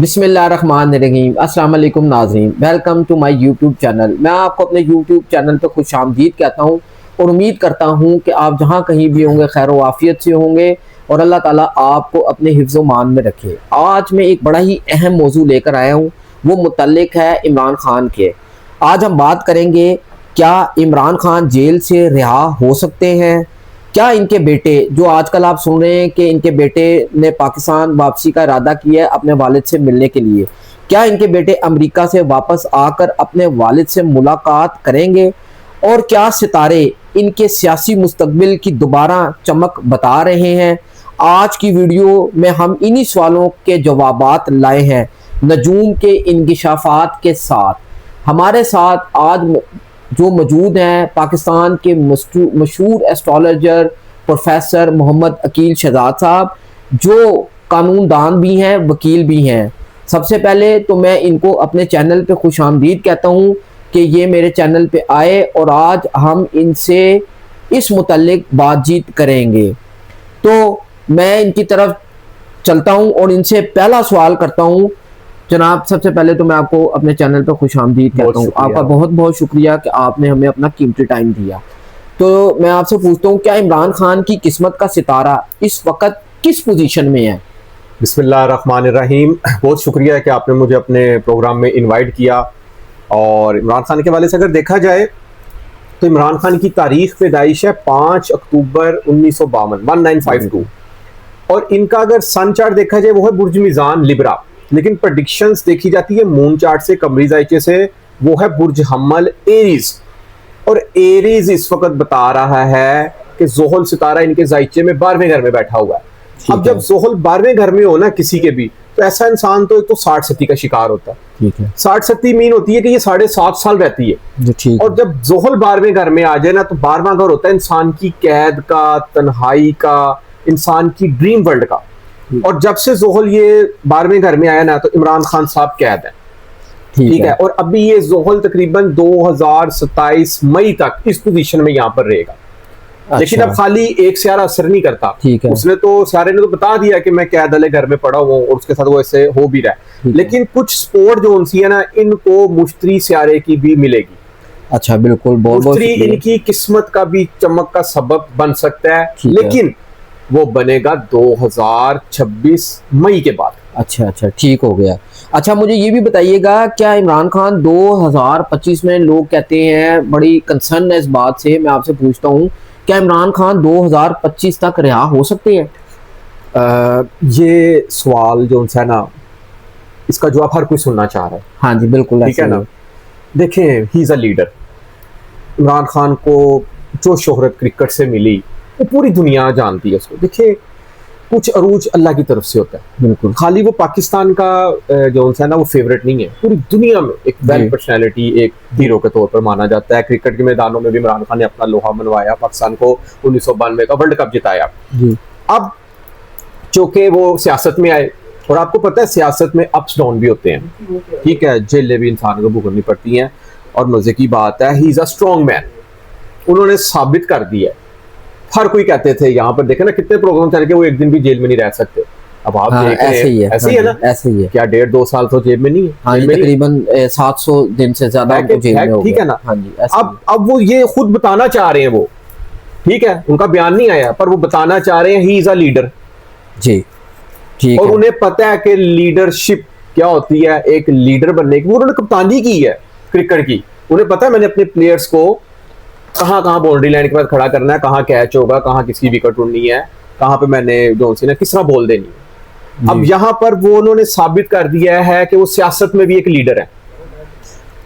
बिस्मिल्लाहिर्रहमानिर्रहीम। अस्सलाम वालेकुम नाज़रीन, welcome to my YouTube channel. मैं आपको अपने यूट्यूब चैनल पर खुशामदीद कहता हूँ और उम्मीद करता हूँ कि आप जहाँ कहीं भी होंगे खैर व आफियत से होंगे और अल्लाह ताला आपको अपने हिफ्ज़ मान में रखे। आज मैं एक बड़ा ही अहम मौजू लेकर आया हूँ, वो मुतल्लिक है इमरान खान के। आज हम बात करेंगे क्या इमरान खान जेल से रिहा हो सकते हैं, क्या इनके बेटे, जो आजकल आप सुन रहे हैं कि इनके बेटे ने पाकिस्तान वापसी का इरादा किया है अपने वालिद से मिलने के लिए, क्या इनके बेटे अमेरिका से वापस आकर अपने वालिद से मुलाकात करेंगे और क्या सितारे इनके सियासी मुस्तकबिल की दोबारा चमक बता रहे हैं। आज की वीडियो में हम इन्हीं सवालों के जवाबात लाए हैं नजूम के इंकिशाफात के साथ। हमारे साथ आज जो मौजूद हैं पाकिस्तान के मशहूर एस्ट्रोलॉजर प्रोफेसर मोहम्मद अकील शहजाद साहब, जो कानूनदान भी हैं, वकील भी हैं। सबसे पहले तो मैं इनको अपने चैनल पे खुशामदीद कहता हूँ कि ये मेरे चैनल पे आए और आज हम इनसे इस मुतल्लिक बातचीत करेंगे। तो मैं इनकी तरफ चलता हूँ और इनसे पहला सवाल करता हूँ। जनाब, सबसे पहले तो मैं आपको अपने चैनल पर खुशामदीद कहता हूँ। आपका बहुत बहुत शुक्रिया कि आपने हमें अपना कीमती टाइम दिया। तो मैं आपसे पूछता हूँ, क्या इमरान खान की किस्मत का सितारा इस वक्त किस पोजीशन में है? बिस्मिल्लाहिर्रहमानिर्रहीम। बहुत शुक्रिया कि आपने मुझे अपने प्रोग्राम में इनवाइट किया। और इमरान खान के वाले से अगर देखा जाए तो इमरान खान की तारीख पैदाइश है 5 अक्टूबर 1952 और इनका अगर सन चार्ट देखा जाए वो है बुर्ज मीज़ान लिब्रा, लेकिन प्रेडिक्शंस देखी जाती है मून चार्ट से, कमरी जायचे से, वो है बुर्ज हम्मल एरीज। और एरीज इस वक्त बता रहा है कि जोहल सितारा इनके जायचे में 12वें घर में बैठा हुआ है। अब जब जोहल 12वें घर में हो ना किसी के भी, तो ऐसा इंसान तो 60 का शिकार होता है। ठीक है, 60 मीन होती है कि ये 7.5 साल रहती है। और जब जोहल 12वें घर में आ जाए ना, तो 12वां घर होता है इंसान की कैद का, तन्हाई का, इंसान की ड्रीम वर्ल्ड का। और जब से जोहल ये 12वें घर में आया ना, तो इमरान खान साहब कैद है। ठीक है, और अभी ये जोहल तकरीबन 2027 मई तक इस पोजीशन में यहाँ पर रहेगा। अच्छा। लेकिन अब खाली एक सियारा असर नहीं करता। ठीक है, उसने तो सियारे ने तो बता दिया कि मैं कैद वाले घर में पड़ा हूँ और उसके साथ वो ऐसे हो भी रहा है। लेकिन कुछ स्पोर्ट जो उनसी है ना, इनको मुश्तरी सियारे की भी मिलेगी। अच्छा, बिल्कुल, मुश्तरी इनकी किस्मत का भी चमक का सबब बन सकता है, लेकिन वो बनेगा 2026 मई के बाद। अच्छा, ठीक हो गया। अच्छा, मुझे ये भी बताइएगा, क्या इमरान खान 2025 में, लोग कहते हैं, बड़ी कंसर्न है इस बात से, मैं आपसे पूछता हूँ, क्या इमरान खान 2025 तक रिहा हो सकते हैं? ये सवाल जो है ना, इसका जवाब हर कोई सुनना चाह रहा है। हाँ जी, बिल्कुल, ठीक है ना। देखें, he is a leader. Imran Khan को जो शोहरत क्रिकेट से मिली वो पूरी दुनिया जानती है उसको। देखिए, कुछ अरूज अल्लाह की तरफ से होता है। बिल्कुल, खाली वो पाकिस्तान का जो है ना वो फेवरेट नहीं है, पूरी दुनिया में एक वेल पर्सनैलिटी, एक हीरो के तौर पर माना जाता है। क्रिकेट के मैदानों में भी इमरान खान ने अपना लोहा मनवाया, पाकिस्तान को 1992 का वर्ल्ड कप जिताया। अब चूंकि वो सियासत में आए, और आपको पता है सियासत में अप्स डाउन भी होते हैं, ठीक है, जेलें भी इंसान को भुगतनी पड़ती हैं। और मजे की बात है, he is a strong man. उन्होंने साबित कर दिया। हर कोई कहते थे, यहाँ पर देखे ना कितने प्रोग्राम चल के वो एक दिन भी जेल में नहीं रह सकते। अब आप देख रहे हैं, ऐसे ही है ना, ऐसे ही है। क्या 1.5-2 साल तो जेल में नहीं है? हाँ, तकरीबन 700 दिन से ज्यादा जेल में हो गया। ठीक है ना। हाँ जी, अब वो ये खुद बताना चाह रहे हैं, वो ठीक है, उनका बयान नहीं आया, पर वो बताना चाह रहे हैं ही इज अ लीडर जी। ठीक, और उन्हें पता है कि लीडरशिप क्या होती है, एक लीडर बनने की। उन्होंने कप्तानी की है क्रिकेट की, उन्हें पता है मैंने अपने प्लेयर्स को कहाँ बाउंड्री लाइन के बाद खड़ा करना है, कहाँ कैच होगा, कहाँ किसकी विकेट उड़नी है, कहाँ पे मैंने जो सी ना किस तरह बॉल देनी है। अब यहाँ पर वो उन्होंने साबित कर दिया है कि वो सियासत में भी एक लीडर है।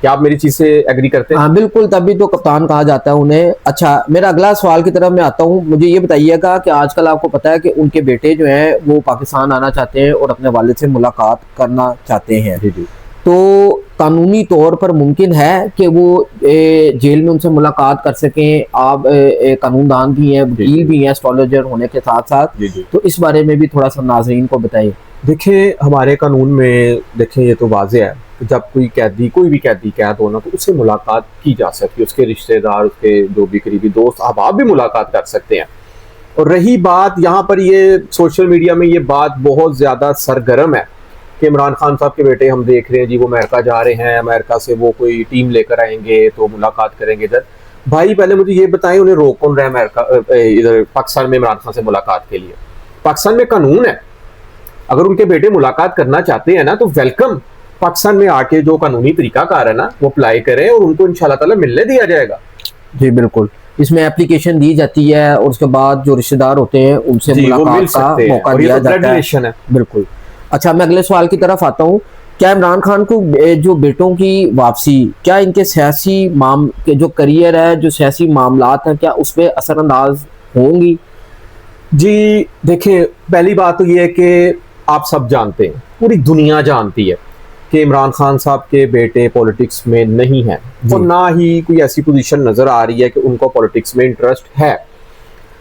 क्या आप मेरी चीज से एग्री करते हैं? हाँ, बिल्कुल, तभी तो कप्तान कहा जाता है उन्हें। अच्छा, मेरा अगला सवाल की तरफ मैं आता हूँ। मुझे ये बताइएगा कि आजकल आपको पता है कि उनके बेटे जो हैं वो पाकिस्तान आना चाहते हैं और अपने वालिद से मुलाकात करना चाहते हैं। तो कानूनी तौर पर मुमकिन है कि वो जेल में उनसे मुलाकात कर सकें? आप कानूनदान भी हैं, वकील भी हैं एस्ट्रोलॉजर होने के साथ साथ, तो इस बारे में भी थोड़ा सा नाज़रीन को बताइए। देखिए, हमारे कानून में देखें ये तो वाज़ेह है कि जब कोई कैदी, कोई भी कैदी कैद होना, तो उससे मुलाकात की जा सकती है। उसके रिश्तेदार, उसके जो भी करीबी दोस्त अहबाब भी मुलाकात कर सकते हैं। और रही बात यहाँ पर, ये सोशल मीडिया में ये बात बहुत ज़्यादा सरगर्म है कि इमरान खान साहब के बेटे हम देख रहे हैं जी वो अमेरिका जा रहे हैं, अमेरिका से वो कोई टीम लेकर आएंगे तो मुलाकात करेंगे इधर। भाई पहले मुझे ये बताएं उन्हें रोक कौन रहा है अमेरिका इधर पाकिस्तान में इमरान खान से मुलाकात के लिए? पाकिस्तान में कानून है, अगर उनके बेटे मुलाकात करना चाहते हैं ना तो वेलकम, पाकिस्तान में आके जो कानूनी तरीकाकार है ना वो अप्लाई करें और उनको इंशाल्लाह ताला मिलने दिया जाएगा। जी बिल्कुल, इसमें एप्लीकेशन दी जाती है और उसके बाद जो रिश्तेदार होते हैं उनसे मुलाकात का मौका दिया जाता है। बिल्कुल। अच्छा, मैं अगले सवाल की तरफ आता हूँ। क्या इमरान खान को जो बेटों की वापसी, क्या इनके सियासी जो करियर है, जो सियासी मामलात हैं, क्या उस पर असरअंदाज होंगी? जी देखिए, पहली बात तो ये है कि आप सब जानते हैं, पूरी दुनिया जानती है कि इमरान खान साहब के बेटे पॉलिटिक्स में नहीं है और ना ही कोई ऐसी पोजीशन नजर आ रही है कि उनको पॉलिटिक्स में इंटरेस्ट है।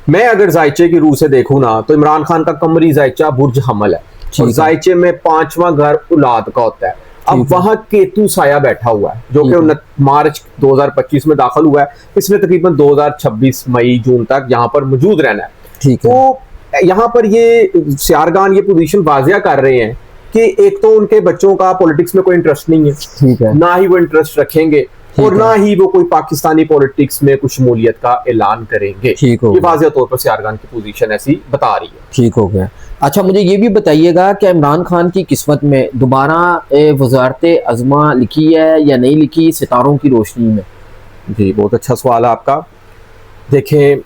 मैं अगर जायचे की रूह से देखूं ना तो इमरान खान का कमरी जायचा बुर्ज हमल है और जायचे में 5वां घर औलाद का होता है। अब वहां केतु साया बैठा हुआ है जो कि मार्च 2025 में दाखिल हुआ है, इसने तकरीबन 2026 मई जून तक यहाँ पर मौजूद रहना है। तो यहाँ पर ये सियारगान ये पोजीशन वाजिया कर रहे हैं कि एक तो उनके बच्चों का पॉलिटिक्स में कोई इंटरेस्ट नहीं है, ठीक है, ना ही वो इंटरेस्ट रखेंगे और ना ही वो कोई पाकिस्तानी पॉलिटिक्स में कुछ शमूलियत का ऐलान करेंगे। ठीक हो, ये वाज़ेह तौर पर सियारगान की पोजीशन ऐसी बता रही है। ठीक हो गया। अच्छा, मुझे ये भी बताइएगा कि इमरान खान की किस्मत में दोबारा वज़ारत अज़मा लिखी है या नहीं लिखी सितारों की रोशनी में? जी बहुत अच्छा सवाल है आपका। देखें,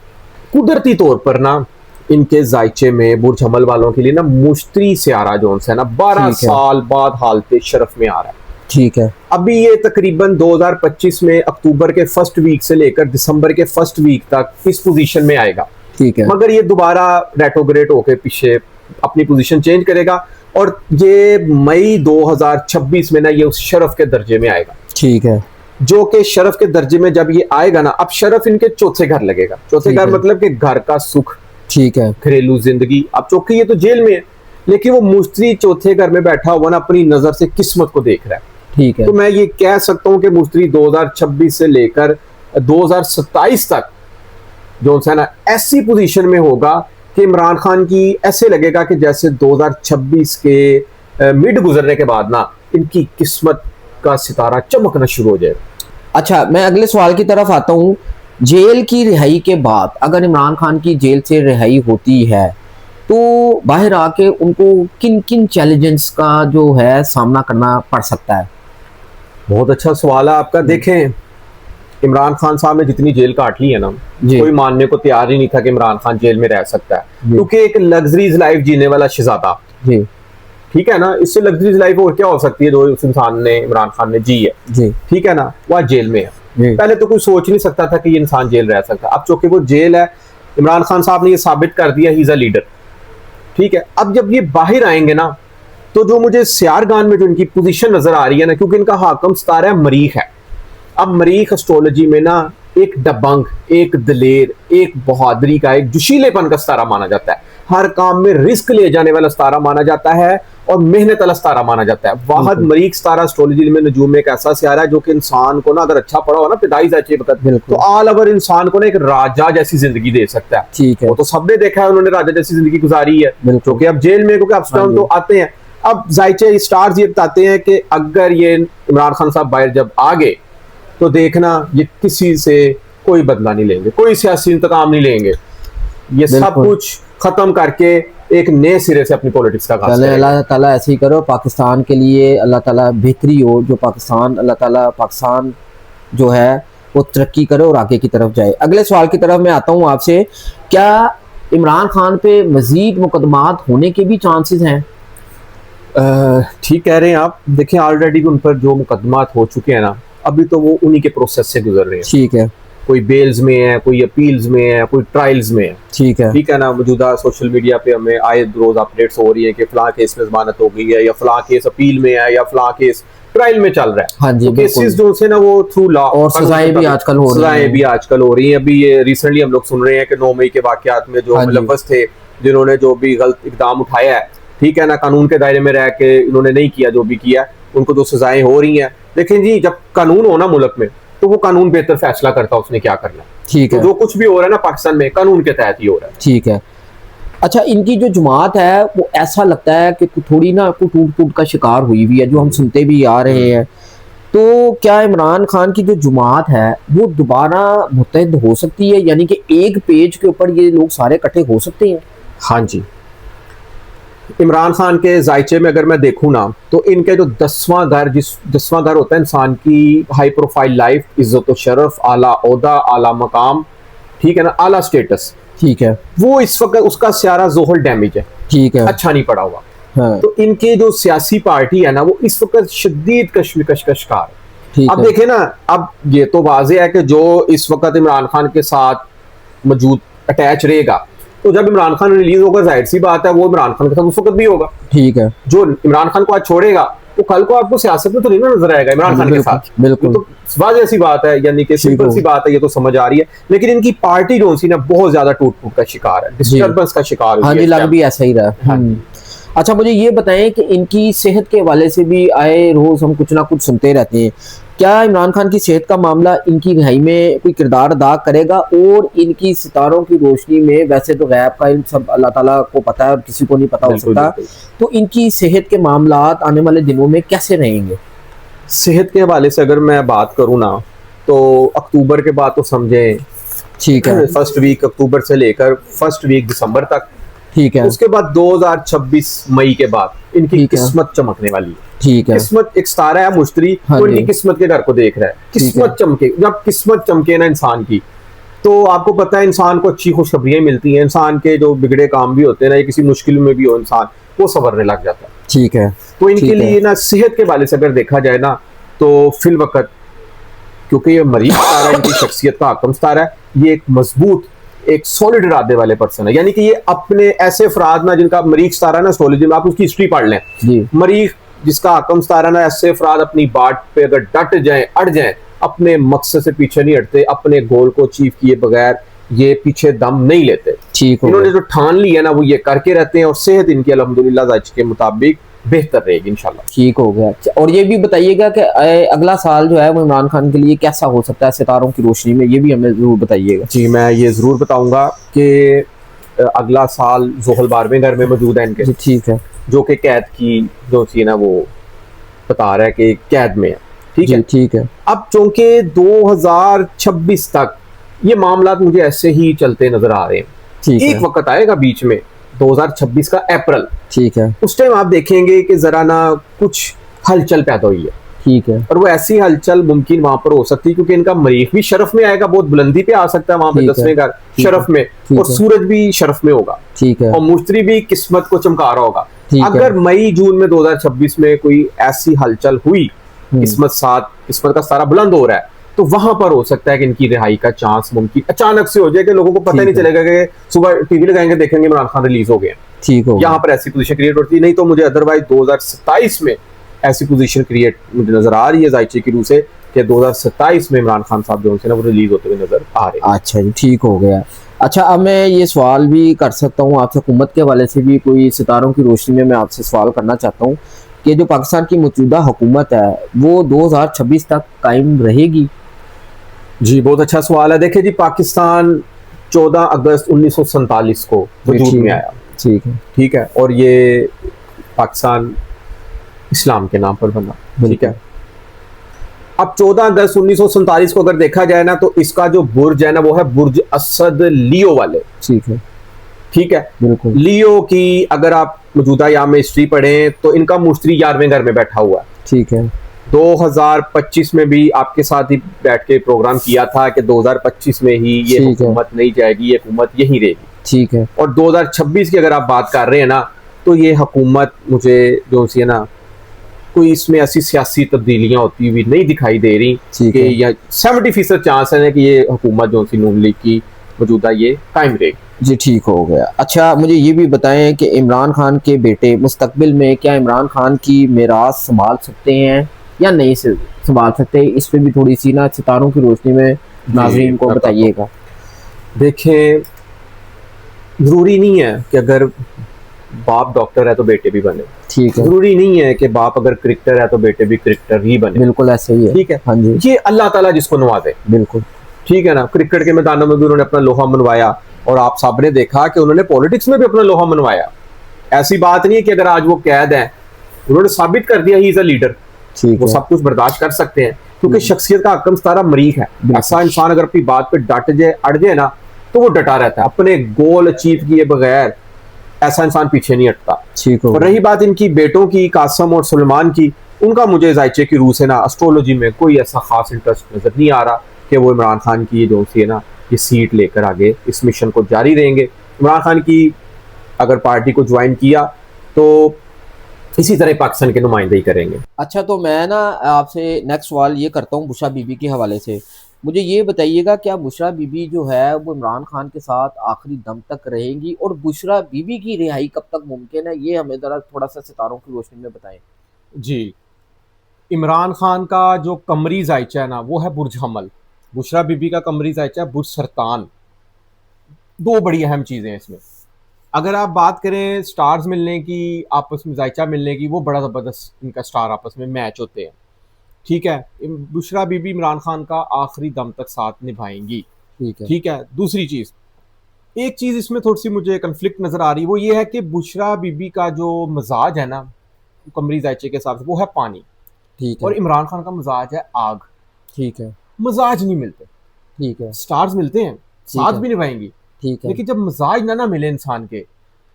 कुदरती तौर पर ना इनके जायचे में बुर्ज हमल वालों के लिए ना मुश्तरी सियारा जोन है ना 12 साल बाद हालत शरफ में आ रहा है। ठीक है, अभी ये तकरीबन 2025 में अक्टूबर के फर्स्ट वीक से लेकर दिसंबर के फर्स्ट वीक तक इस पोजीशन में आएगा। ठीक है, मगर ये दोबारा रेट्रोग्रेड होकर पीछे अपनी पोजीशन चेंज करेगा और ये मई 2026 में ना ये उस शरफ के दर्जे में आएगा। ठीक है, जो कि शरफ के दर्जे में जब ये आएगा ना, अब शरफ इनके चौथे घर लगेगा। चौथे घर मतलब कि घर का सुख, ठीक है, घरेलू जिंदगी। अब चौकी ये तो जेल में है लेकिन वो मुश्तरी चौथे घर में बैठा हुआ ना अपनी नजर से किस्मत को देख रहा है। ठीक है, तो मैं ये कह सकता हूँ कि मुश्तरी 2026 से लेकर 2027 तक जो है ना ऐसी पोजीशन में होगा कि इमरान खान की ऐसे लगेगा कि जैसे 2026 के मिड गुजरने के बाद ना इनकी किस्मत का सितारा चमकना शुरू हो जाए। अच्छा, मैं अगले सवाल की तरफ आता हूँ। जेल की रिहाई के बाद अगर इमरान खान की जेल से रिहाई होती है तो बाहर आके उनको किन किन चैलेंजेस का जो है सामना करना पड़ सकता है? बहुत अच्छा सवाल है आपका। देखें, इमरान खान साहब ने जितनी जेल काट ली है ना, कोई मानने को तैयार ही नहीं था कि इमरान खान जेल में रह सकता है, क्योंकि एक लग्जरीज लाइफ जीने वाला शहजादा, ठीक है ना, इससे लग्जरीज लाइफ और क्या हो सकती है जो उस इंसान ने, इमरान खान ने जी है, ठीक है ना, वह जेल में है। पहले तो कोई सोच नहीं सकता था कि ये इंसान जेल रह सकता। अब चूंकि वो जेल है, इमरान खान साहब ने ये साबित कर दिया ही इज अ लीडर, ठीक है। अब जब ये बाहर आएंगे ना तो जो मुझे सियारगान में जो इनकी पोजीशन नजर आ रही है ना, क्योंकि इनका हाकम सितारा मरीख है। अब मरीख एस्ट्रोलॉजी में ना एक दबंग, एक दलेर, एक बहादुरी का, एक जोशीलेपन का सितारा माना जाता है। हर काम में रिस्क ले जाने वाला सितारा माना जाता है और मेहनत वाला सितारा माना जाता है। वाहद मरीख सितारा एस्ट्रोलॉजी में नजूम में एक ऐसा सितारा है जो कि इंसान को ना अगर अच्छा पड़ा हो ना पिदाई जाचे तो ऑल ओवर इंसान को ना एक राजा जैसी जिंदगी दे सकता है। ठीक है, वो तो सबने देखा है, उन्होंने राजा जैसी जिंदगी गुजारी है, क्योंकि अब जेल में क्योंकि अप्स डाउन तो आते हैं। अब जायचे स्टार्स ये बताते हैं कि अगर ये इमरान खान साहब बाहर जब आ गए तो देखना ये किसी से कोई बदला नहीं लेंगे, कोई सियासी इंतकाम नहीं लेंगे, ये सब कुछ खत्म करके एक नए सिरे से अपनी पॉलिटिक्स का आगाज करेंगे। अल्लाह ताला ऐसे ही करो, पाकिस्तान के लिए अल्लाह ताला बेहतरी हो, जो पाकिस्तान, अल्लाह ताला पाकिस्तान जो है वो तरक्की करे और आगे की तरफ जाए। अगले सवाल की तरफ मैं आता हूँ आपसे, क्या इमरान खान पे मजीद मुकदमात होने के भी चांसेस हैं? ठीक कह रहे हैं आप। देखिए, ऑलरेडी उन पर जो मुकदमात हो चुके हैं ना, अभी तो वो उन्हीं के प्रोसेस से गुजर रहे हैं। ठीक है, कोई बेल्स में है, कोई अपील्स में है, कोई ट्रायल्स में है। ठीक है, ठीक है ना। मौजूदा सोशल मीडिया पे हमें आए रोज अपडेट्स हो रही है कि फलां केस में जमानत हो गई है, या फलां केस अपील में है, या फलां केस ट्रायल में चल रहा है। हाँ जी, तो केसेस जो से ना वो थ्रू लॉ और सजाएं भी आजकल हो रही हैं। अभी ये रिसेंटली हम लोग सुन रहे हैं कि 9 मई के वाकयात में जो मुलव्वस थे, जिन्होंने जो भी गलत इकदाम उठाया है, ठीक है ना, कानून के दायरे में रह के इन्होंने नहीं किया जो भी किया, उनको जो सजाएं हो रही हैं। लेकिन जी, जब कानून हो ना मुल्क में तो वो कानून बेहतर फैसला करता है उसने क्या करना है। ठीक है। तो जो कुछ भी हो रहा है ना पाकिस्तान में कानून के तहत ही हो रहा है। ठीक है। अच्छा, इनकी जो जमात है वो ऐसा लगता है कि थोड़ी ना कोई टूट फूट का शिकार हुई हुई है, जो हम सुनते भी आ रहे हैं। तो क्या इमरान खान की जो जमात है वो दोबारा मुत्तहिद हो सकती है, यानी कि एक पेज के ऊपर ये लोग सारे इकट्ठे हो सकते हैं? हाँ जी, इमरान खान के जायचे में अगर मैं देखूँ ना, तो इनके जो 10वां घर होता है इंसान की हाई प्रोफाइल लाइफ, इज्जत शरफ, आला ओहदा, आला मकाम, ठीक है ना, आला स्टेटस, ठीक है, वो इस वक्त उसका सारा जोहल डैमेज है। ठीक है, अच्छा नहीं पड़ा हुआ। हाँ। तो इनके जो सियासी पार्टी है ना वो इस वक्त शदीद कश्मकश का शिकार है। अब देखे ना, अब ये तो वाज़ेह है कि जो इस वक्त इमरान खान के साथ मौजूद अटैच रहेगा, तो जब इमरान खान रिलीज होगा जाहिर सी बात है वो इमरान खान के साथ उस वक्त भी होगा। ठीक है। जो इमरान खान को आज छोड़ेगा वो कल को आपको सियासत में तो नहीं नजर आएगा इमरान खान के साथ। बिल्कुल, तो वाज़ेह सी बात है, यानी कि सिंपल सी बात है, ये तो समझ आ रही है। लेकिन इनकी पार्टी जो सी ना बहुत ज्यादा टूट फूट का शिकार है, डिस्टर्बेंस का शिकार है। लग भी ऐसा ही रहा। अच्छा, मुझे ये बताएं कि इनकी सेहत के हवाले से भी आए रोज हम कुछ ना कुछ सुनते रहते हैं। क्या इमरान खान की सेहत का मामला इनकी रिहाई में कोई किरदार अदा करेगा? और इनकी सितारों की रोशनी में, वैसे तो गैब का इल्म सब अल्लाह ताला को पता है, किसी को नहीं पता हो सकता, तो इनकी सेहत के मामला आने वाले दिनों में कैसे रहेंगे? सेहत के हवाले से अगर मैं बात करूँ ना, तो अक्टूबर के बाद तो समझें, ठीक है, फर्स्ट वीक अक्टूबर से लेकर फर्स्ट वीक दिसंबर तक, ठीक है, उसके बाद 2026 मई के बाद इनकी किस्मत चमकने वाली है। ठीक है। किस्मत एक सितारा है मुश्तरी, तो इनकी किस्मत के घर को देख रहा है। किस्मत चमके, जब किस्मत चमके ना इंसान की, तो आपको पता है इंसान को अच्छी खुशखबरियां मिलती हैं। इंसान के जो बिगड़े काम भी होते हैं ना, या किसी मुश्किल में भी हो इंसान, वो संवरने लग जाता है। ठीक है। तो इनके लिए ना सेहत के हवाले से अगर देखा जाए ना, तो फिल वक्त, क्योंकि ये मरीज सितारा, इनकी शख्सियत का आकम सितारा है, ये एक मजबूत, एक सॉलिड इरादे वाले पर्सन है। यानी कि ये अपने ऐसे अफराद ना, जिनका मरीज सितारा ना एस्ट्रोलॉजी में आप उसकी हिस्ट्री पढ़ लें, मरीज जिसका आकम सितारा ना, ऐसे अफराद अपनी बात पे अगर डट जाए, अड़ जाए, अपने मकसद से पीछे नहीं हटते, अपने गोल को अचीव किए बगैर ये पीछे दम नहीं लेते। इन्होंने जो ठान ली है ना वो ये करके रहते हैं, और सेहत इनकी अल्हम्दुलिल्लाह जायज़ के मुताबिक बेहतर रहेगी इंशाल्लाह। ठीक हो गया। और ये भी बताइएगा कि अगला साल जो है वो इमरान खान के लिए कैसा हो सकता है सितारों की रोशनी में, ये भी हमें जरूर बताइएगा। जी, मैं ये जरूर बताऊंगा कि अगला साल ज़ोहल 12वें घर में मौजूद है इनके। ठीक है। जो कि कैद की जो सी ना वो बता रहा है कि कैद में है। ठीक है, ठीक है। अब चूंकि 2026 तक ये मामला मुझे ऐसे ही चलते नजर आ रहे हैं। एक वक्त आएगा बीच में 2026 का अप्रैल, ठीक है, उस टाइम आप देखेंगे कि जरा ना कुछ हलचल पैदा हुई है। ठीक है, और वो ऐसी हलचल मुमकिन वहां पर हो सकती है क्योंकि इनका मरीख भी शरफ में आएगा, बहुत बुलंदी पे आ सकता है वहां पे 10वें घर शरफ में, और सूरज भी शरफ में होगा। ठीक है, और मुश्तरी भी किस्मत को चमका रहा होगा। अगर मई जून में 2026 में कोई ऐसी हलचल हुई, किस्मत का सारा बुलंद हो रहा है, तो वहां पर हो सकता है कि इनकी रिहाई का चांस मुमकिन अचानक से हो जाए कि लोगों को पता नहीं चलेगा कि सुबह टीवी लगाएंगे देखेंगे इमरान खान रिलीज हो गए। ठीक हो, यहाँ पर ऐसी पोजीशन क्रिएट होती है। नहीं तो मुझे अदरवाइज 2027 में ऐसी पोजीशन क्रिएट मुझे नजर आ रही है जायचे की रूह से कि 2027 में इमरान खान साहब जो है ना वो रिलीज होते हुए नजर आ रहे हैं। अच्छा जी, ठीक हो गया। अच्छा, अब मैं ये सवाल भी कर सकता हूँ आपसे, हुकूमत के हवाले से भी कोई सितारों की रोशनी में मैं आपसे सवाल करना चाहता हूँ कि जो पाकिस्तान की मौजूदा हुकूमत है वो 2026 तक कायम रहेगी? जी, बहुत अच्छा सवाल है। देखिए जी, पाकिस्तान 14 अगस्त 1947 को वजूद में आया। ठीक है, और ये पाकिस्तान इस्लाम के नाम पर बना। ठीक है, अब 14 अगस्त 1947 को अगर देखा जाए ना, तो इसका जो बुर्ज है ना वो है बुर्ज असद लियो वाले। ठीक है, ठीक है, बिल्कुल। लियो की अगर आप मौजूदा यहाँ में हिस्ट्री पढ़ें तो इनका मुश्तरी 11वें घर में बैठा हुआ है। ठीक है, 2025 में भी आपके साथ ही बैठ के प्रोग्राम किया था कि 2025 में ही ये हुकूमत नहीं जाएगी, ये हुकूमत यहीं रहेगी। ठीक है, और 2026 की अगर आप बात कर रहे हैं ना, तो ये हुकूमत मुझे जो सी है ना कोई इसमें ऐसी सियासी तब्दीलियां होती हुई नहीं दिखाई दे रही कि या 70% चांस है कि ये हुकूमत जो सी नून लीग की मौजूदा ये कायम रहेगी। जी, ठीक हो गया। अच्छा, मुझे ये भी बताएं कि इमरान खान के बेटे मुस्तकबिल में क्या इमरान खान की मीरास संभाल सकते हैं या नहीं संभाल सकते? इस पे भी थोड़ी सी ना सितारों की रोशनी में नाज़रीन को बताइएगा। देखें, जरूरी नहीं है कि अगर बाप डॉक्टर है तो बेटे भी बने। ठीक है, जरूरी नहीं है कि बाप अगर क्रिकेटर है तो बेटे भी क्रिकेटर ही बने। बिल्कुल ऐसे ही है। ठीक है, हाँ जी, ये अल्लाह ताला जिसको नवाजे। बिल्कुल ठीक है ना, क्रिकेट के मैदानों में भी उन्होंने अपना लोहा मनवाया, और आप सब ने देखा कि उन्होंने पॉलिटिक्स में भी अपना लोहा मनवाया। ऐसी बात नहीं है कि अगर आज वो कैद है, उन्होंने साबित कर दिया ही इज अ लीडर। ठीक वो है, सब कुछ बर्दाश्त कर सकते हैं, क्योंकि शख्सियत का हकम सतारा मरीख है। ऐसा इंसान अगर अपनी बात पे डट जाए, अड़ जाए ना, तो वो डटा रहता है। अपने गोल अचीव किए बगैर ऐसा इंसान पीछे नहीं हटता। ठीक हो। और रही बात इनकी बेटों की, कासम और सुलेमान की, उनका मुझे जायचे की रूह से ना एस्ट्रोलॉजी में कोई ऐसा खास इंटरेस्ट नजर नहीं आ रहा कि वो इमरान खान की जो सी है ना, ये सीट लेकर आगे इस मिशन को जारी रहेंगे। इमरान खान की अगर पार्टी को ज्वाइन किया तो इसी तरह पाकिस्तान के नुमाइंदगी करेंगे। अच्छा, तो मैं ना आपसे नेक्स्ट सवाल ये करता हूँ बुशरा बीबी के हवाले से। मुझे ये बताइएगा, क्या बुशरा बीबी जो है वो इमरान खान के साथ आखिरी दम तक रहेंगी, और बुशरा बीबी की रिहाई कब तक मुमकिन है, ये हमें ज़रा थोड़ा सा सितारों की रोशनी में बताएं। जी, इमरान खान का जो कमरी जायचा है ना, वो है बुर्ज हमल। बुशरा बीबी का कमरी जायचा है बुर्ज सरतान। दो बड़ी अहम चीज़ें हैं इसमें। अगर आप बात करें स्टार्स मिलने की, आपस में जायचा मिलने की, वो बड़ा ज़बरदस्त इनका स्टार आपस में मैच होते हैं। ठीक है, बुशरा बीबी इमरान खान का आखिरी दम तक साथ निभाएंगी। ठीक है, ठीक है, दूसरी चीज़, एक चीज़ इसमें थोड़ी सी मुझे कन्फ्लिक्ट नज़र आ रही है, वो ये है कि बुशरा बीबी का जो मजाज है ना, कमरी जायचे के हिसाब से, वो है पानी, ठीक और है, इमरान खान का मजाज है आग। ठीक है, मजाज नहीं मिलते। ठीक है, स्टार्स मिलते हैं, ठीक साथ है, भी निभाएंगी, ठीक है, लेकिन जब मजाज ना मिले इंसान के,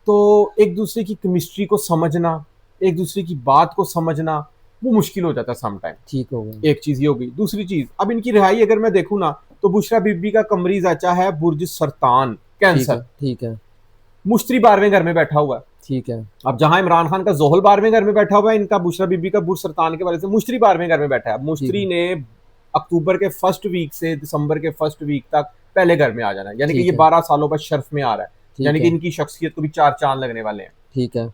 तो एक दूसरे की केमिस्ट्री को समझना, एक दूसरे की बात को समझना, वो मुश्किल हो जाता है सम टाइम। ठीक हो गया। एक चीज ये हो गई। दूसरी चीज, अब इनकी रिहाई अगर मैं देखूं ना, तो बुशरा बीबी का कमरी जाचा है बुर्ज सरतान, ठीक है, कैंसर। ठीक है, मुश्तरी 12वें घर में बैठा हुआ है। ठीक है, अब जहां इमरान खान का जोहल 12वें घर में बैठा हुआ है, इनका बुशरा बीबी का बुर्ज सरतान के वजह से मुश्तरी 12वें घर में बैठा है। ठीक मुश्तरी है, ने अक्टूबर के फर्स्ट वीक से दिसंबर के फर्स्ट वीक तक पहले घर में आ जाना है, यानी कि ठीक ये है, 12 सालों बाद शर्फ में आ रहा है। ठीक यानी कि है, इनकी शख्सियत को भी 4 चांद लगने वाले हैं। ठीक है,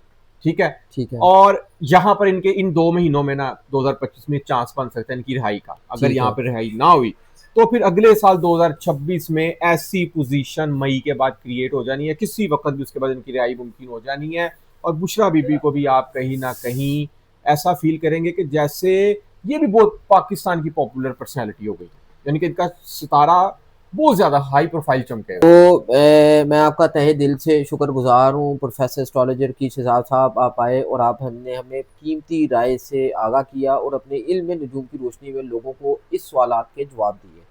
ठीक है, ठीक है, और यहाँ पर इनके इन 2 महीनों में ना 2025 में चांस बन सकता है इनकी रिहाई का। अगर ठीक यहाँ है, पर रिहाई ना हुई, तो फिर अगले साल 2026 में ऐसी पोजीशन मई के बाद क्रिएट हो जानी है, किसी वक्त भी उसके बाद इनकी रिहाई मुमकिन हो जानी है। और बुशरा बीबी को भी आप कहीं ना कहीं ऐसा फील करेंगे कि जैसे ये भी बहुत पाकिस्तान की पॉपुलर पर्सनैलिटी हो गई, यानी कि इनका सितारा बहुत ज्यादा हाई प्रोफाइल चमकेगा। तो मैं आपका तहे दिल से शुक्रगुजार हूँ प्रोफेसर एस्ट्रोलॉजर की शहजाद साहब, आप आए और आप हमने हमें कीमती राय से आगाह किया और अपने इल्म नजूम की रोशनी में लोगों को इस सवालात के जवाब दिए।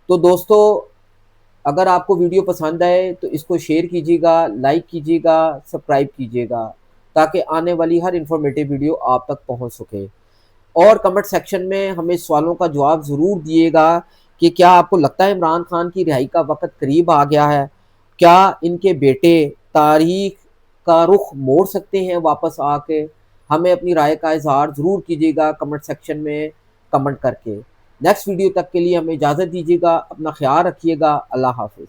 तो दोस्तों, अगर आपको वीडियो पसंद आए तो इसको शेयर कीजिएगा, लाइक कीजिएगा, सब्सक्राइब कीजिएगा, ताकि आने वाली हर इंफॉर्मेटिव वीडियो आप तक पहुंच सके। और कमेंट सेक्शन में हमें सवालों का जवाब ज़रूर दिएगा कि क्या आपको लगता है इमरान खान की रिहाई का वक्त करीब आ गया है? क्या इनके बेटे तारीख का रुख मोड़ सकते हैं वापस आके? हमें अपनी राय का इजहार ज़रूर कीजिएगा कमेंट सेक्शन में कमेंट करके। नेक्स्ट वीडियो तक के लिए हमें इजाज़त दीजिएगा। अपना ख्याल रखिएगा। अल्लाह हाफिज़।